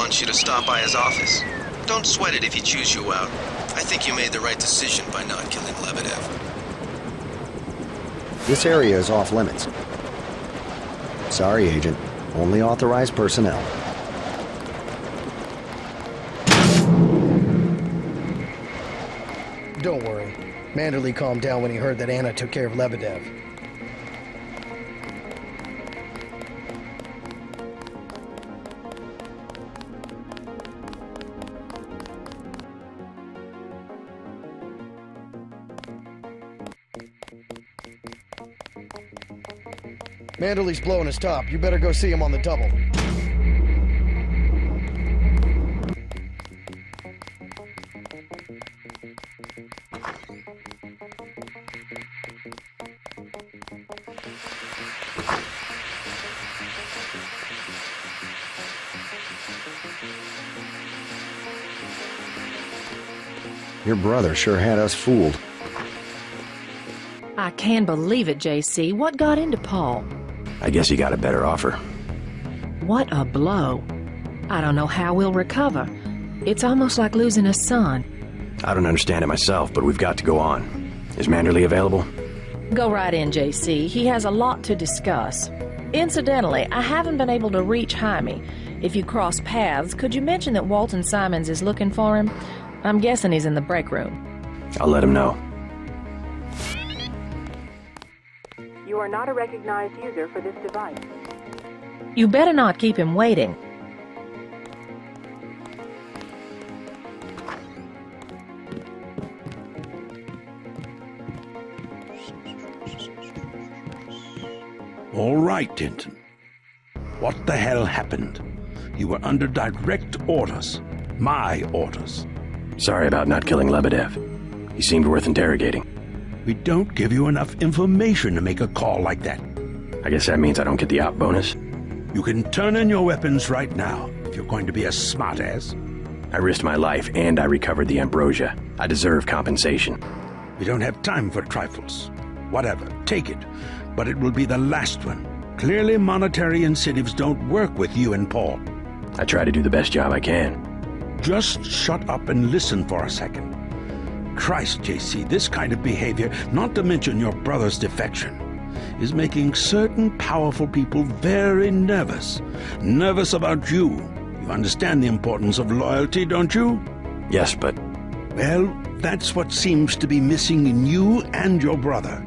wants you to stop by his office. Don't sweat it if he chews you out. I think you made the right decision by not killing Lebedev. This area is off limits. Sorry, Agent. Only authorized personnel. Don't worry. Manderley calmed down when he heard that Anna took care of Lebedev. Manderley's blowing his top. You better go see him on the double. Your brother sure had us fooled. I can't believe it, JC. What got into Paul? I guess he got a better offer. What a blow. I don't know how we'll recover. It's almost like losing a son. I don't understand it myself, but we've got to go on. Is Manderley available? Go right in, JC. He has a lot to discuss. Incidentally, I haven't been able to reach Jaime. If you cross paths, could you mention that Walton Simons is looking for him? I'm guessing he's in the break room. I'll let him know. You are not a recognized user for this device. You better not keep him waiting. All right, Denton. What the hell happened? You were under direct orders. My orders. Sorry about not killing Lebedev. He seemed worth interrogating. We don't give you enough information to make a call like that. I guess that means I don't get the op bonus. You can turn in your weapons right now if you're going to be a smartass. I risked my life and I recovered the ambrosia. I deserve compensation. We don't have time for trifles. Whatever, take it. But it will be the last one. Clearly monetary incentives don't work with you and Paul. I try to do the best job I can. Just shut up and listen for a second. Christ, JC, this kind of behavior, not to mention your brother's defection, is making certain powerful people very nervous. Nervous about you. You understand the importance of loyalty, don't you? Yes, but... Well, that's what seems to be missing in you and your brother.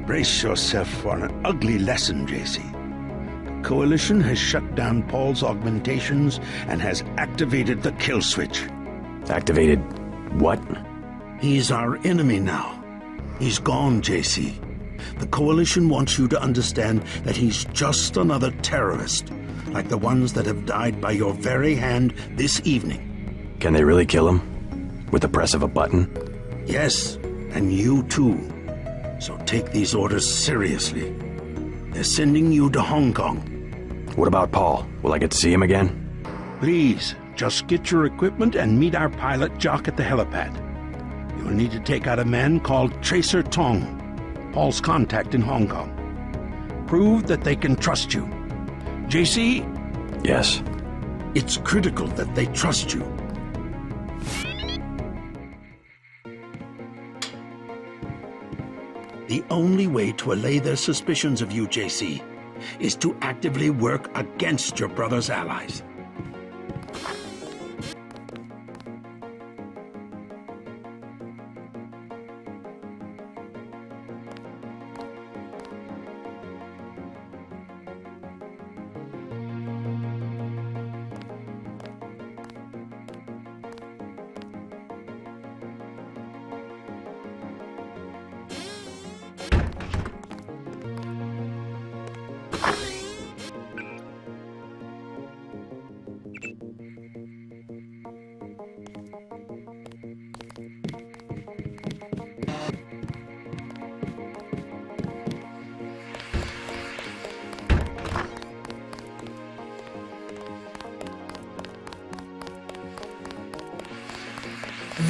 Brace yourself for an ugly lesson, JC. The Coalition has shut down Paul's augmentations and has activated the kill switch. Activated what? He's our enemy now. He's gone, JC. The Coalition wants you to understand that he's just another terrorist, like the ones that have died by your very hand this evening. Can they really kill him? With the press of a button? Yes, and you too. So take these orders seriously. They're sending you to Hong Kong. What about Paul? Will I get to see him again? Please, just get your equipment and meet our pilot, Jock, at the helipad. You'll need to take out a man called Tracer Tong, Paul's contact in Hong Kong. Prove that they can trust you. JC? Yes. It's critical that they trust you. The only way to allay their suspicions of you, JC, is to actively work against your brother's allies.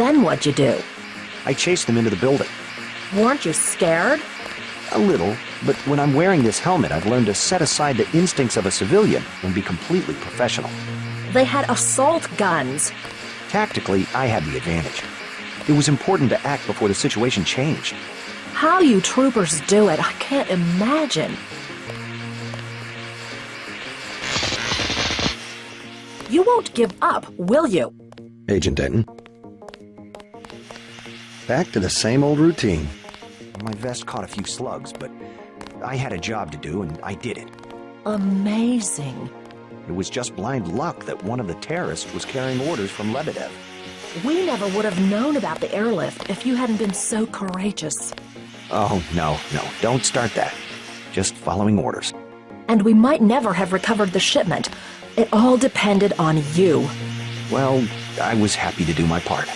Then what'd you do? I chased them into the building. Weren't you scared? A little, but when I'm wearing this helmet, I've learned to set aside the instincts of a civilian and be completely professional. They had assault guns. Tactically, I had the advantage. It was important to act before the situation changed. How you troopers do it, I can't imagine. You won't give up, will you? Agent Denton. Back to the same old routine. My vest caught a few slugs, but I had a job to do, and I did it. Amazing. It was just blind luck that one of the terrorists was carrying orders from Lebedev. We never would have known about the airlift if you hadn't been so courageous. Oh, no, don't start that. Just following orders. And we might never have recovered the shipment. It all depended on you. Well, I was happy to do my part.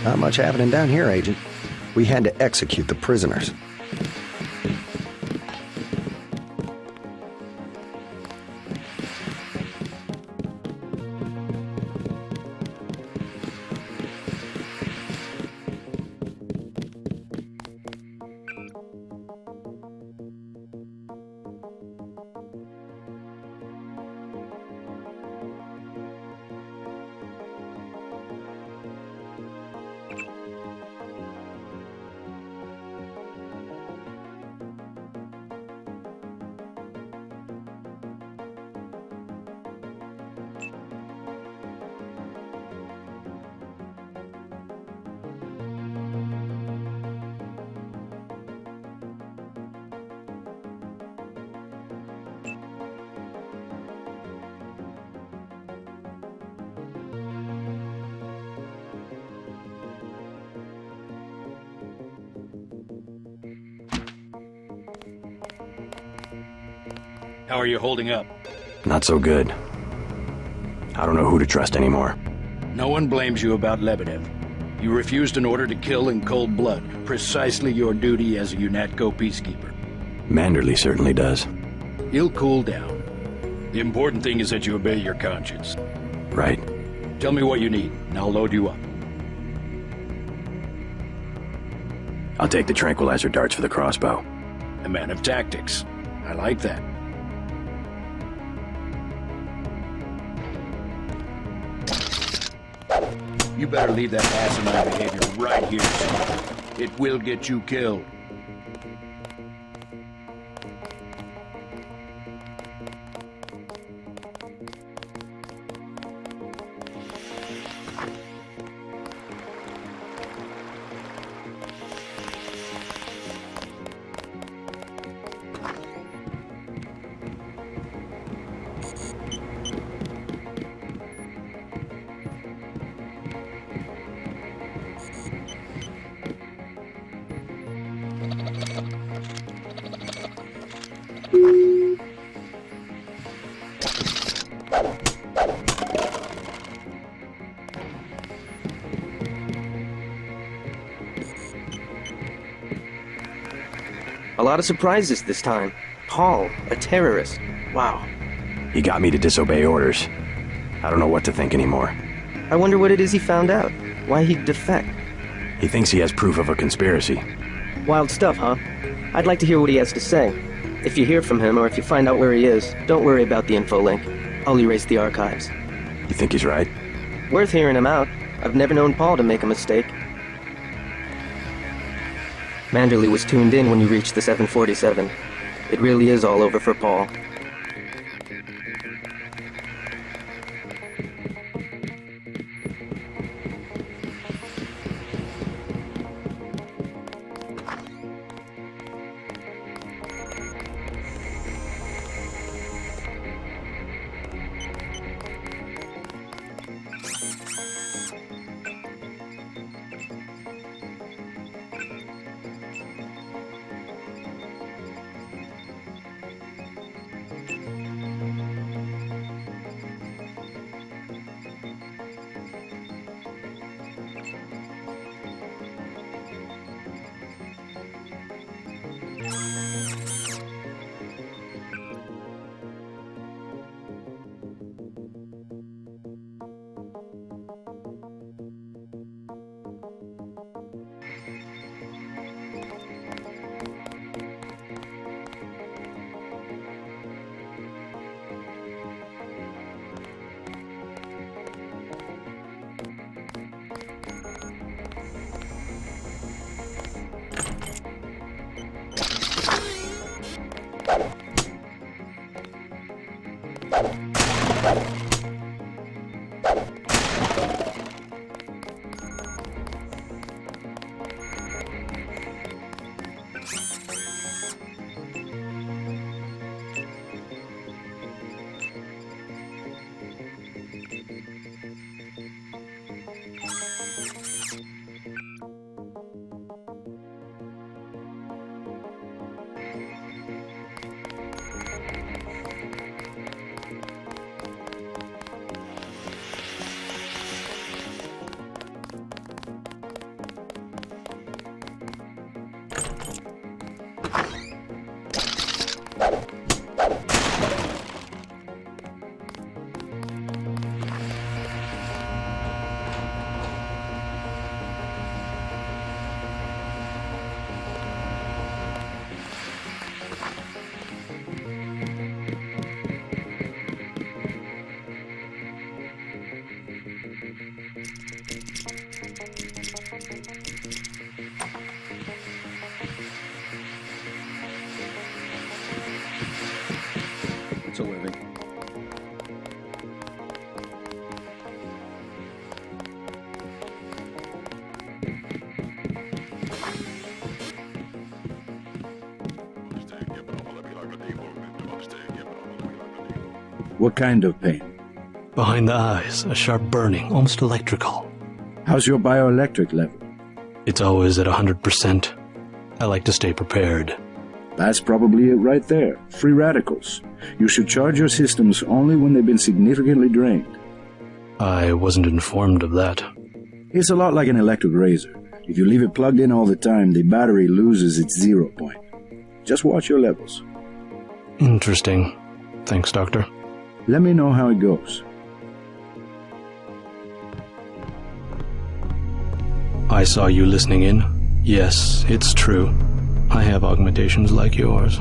Not much happening down here, Agent. We had to execute the prisoners. How are you holding up? Not so good. I don't know who to trust anymore. No one blames you about Lebedev. You refused an order to kill in cold blood, precisely your duty as a UNATCO peacekeeper. Manderley certainly does. He'll cool down. The important thing is that you obey your conscience. Right. Tell me what you need, and I'll load you up. I'll take the tranquilizer darts for the crossbow. A man of tactics. I like that. You better leave that asinine behavior right here, son. It will get you killed. A lot of surprises this time. Paul, a terrorist. Wow. He got me to disobey orders. I don't know what to think anymore. I wonder what it is he found out. Why he'd defect. He thinks he has proof of a conspiracy. Wild stuff, huh? I'd like to hear what he has to say. If you hear from him or if you find out where he is, don't worry about the info link. I'll erase the archives. You think he's right? Worth hearing him out. I've never known Paul to make a mistake. Manderley was tuned in when you reached the 747. It really is all over for Paul. It's a living. What kind of pain? Behind the eyes, a sharp burning, almost electrical. How's your bioelectric level? It's always at 100%. I like to stay prepared. That's probably it right there. Free radicals. You should charge your systems only when they've been significantly drained. I wasn't informed of that. It's a lot like an electric razor. If you leave it plugged in all the time, the battery loses its 0 point. Just watch your levels. Interesting. Thanks, Doctor. Let me know how it goes. I saw you listening in. Yes, it's true. I have augmentations like yours.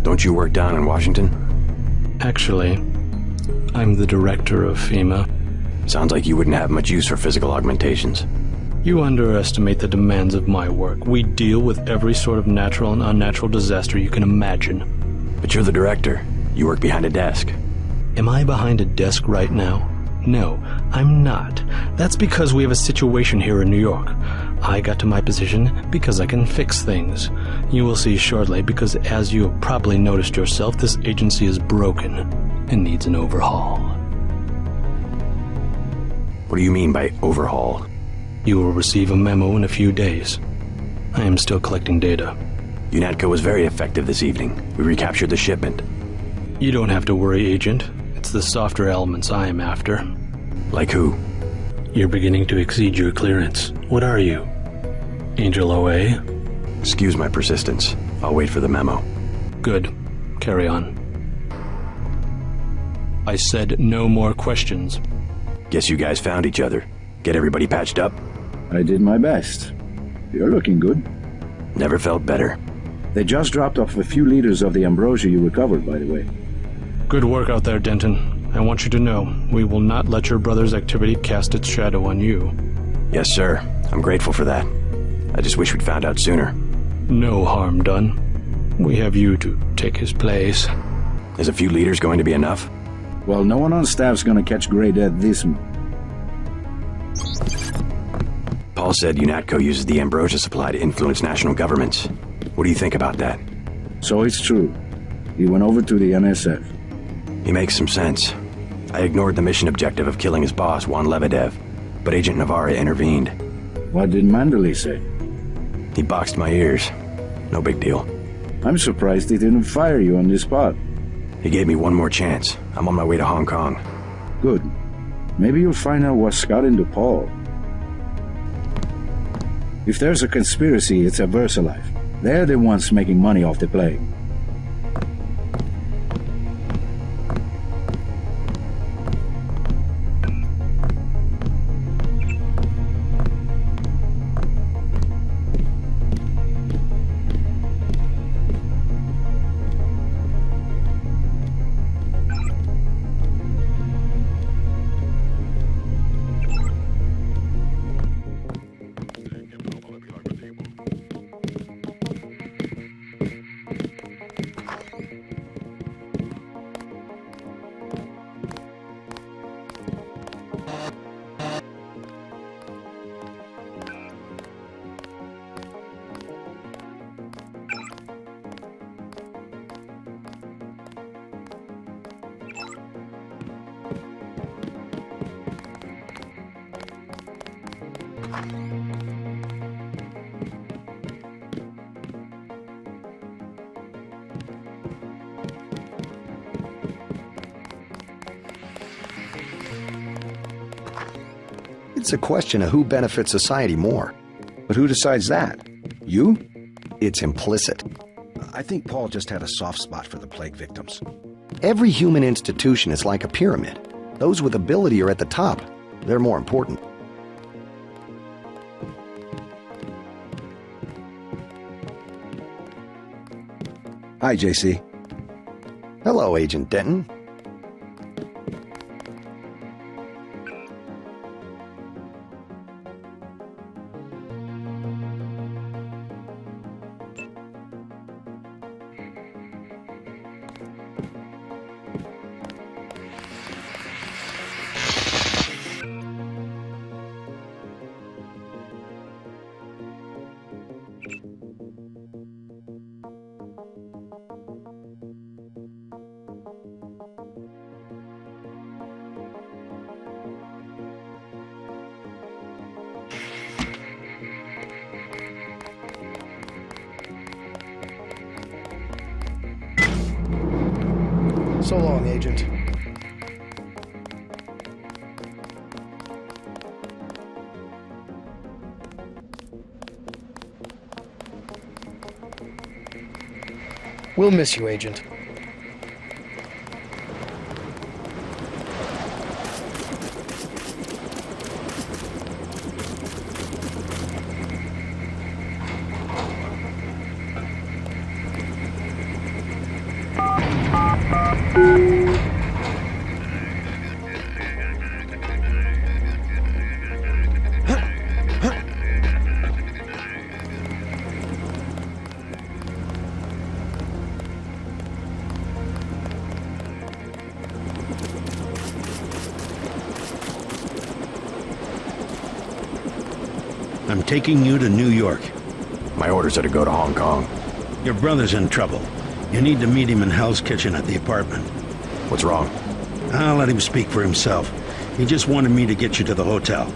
Don't you work down in Washington? Actually, I'm the director of FEMA. Sounds like you wouldn't have much use for physical augmentations. You underestimate the demands of my work. We deal with every sort of natural and unnatural disaster you can imagine. But you're the director. You work behind a desk. Am I behind a desk right now? No, I'm not. That's because we have a situation here in New York. I got to my position because I can fix things. You will see shortly, because as you have probably noticed yourself, this agency is broken and needs an overhaul. What do you mean by overhaul? You will receive a memo in a few days. I am still collecting data. UNATCO was very effective this evening. We recaptured the shipment. You don't have to worry, Agent. It's the softer elements I am after. Like who? You're beginning to exceed your clearance. What are you? Angel OA? Excuse my persistence. I'll wait for the memo. Good. Carry on. I said no more questions. Guess you guys found each other. Get everybody patched up? I did my best. You're looking good. Never felt better. They just dropped off a few liters of the ambrosia you recovered, by the way. Good work out there, Denton. I want you to know, we will not let your brother's activity cast its shadow on you. Yes, sir. I'm grateful for that. I just wish we'd found out sooner. No harm done. We have you to take his place. Is a few liters going to be enough? Well, no one on staff's gonna catch Grey Death this month. Paul said UNATCO uses the ambrosia supply to influence national governments. What do you think about that? So it's true. He went over to the NSF. He makes some sense. I ignored the mission objective of killing his boss, Juan Lebedev, but Agent Navarre intervened. What did Manderley say? He boxed my ears. No big deal. I'm surprised he didn't fire you on the spot. He gave me one more chance. I'm on my way to Hong Kong. Good. Maybe you'll find out what's got into Paul. If there's a conspiracy, it's a VersaLife. They're the ones making money off the plague. It's a question of who benefits society more. But who decides that? You? It's implicit. I think Paul just had a soft spot for the plague victims. Every human institution is like a pyramid. Those with ability are at the top. They're more important. Hi, JC. Hello, Agent Denton. So long, Agent. We'll miss you, Agent. I'm taking you to New York. My orders are to go to Hong Kong. Your brother's in trouble. You need to meet him in Hell's Kitchen at the apartment. What's wrong? I'll let him speak for himself. He just wanted me to get you to the hotel.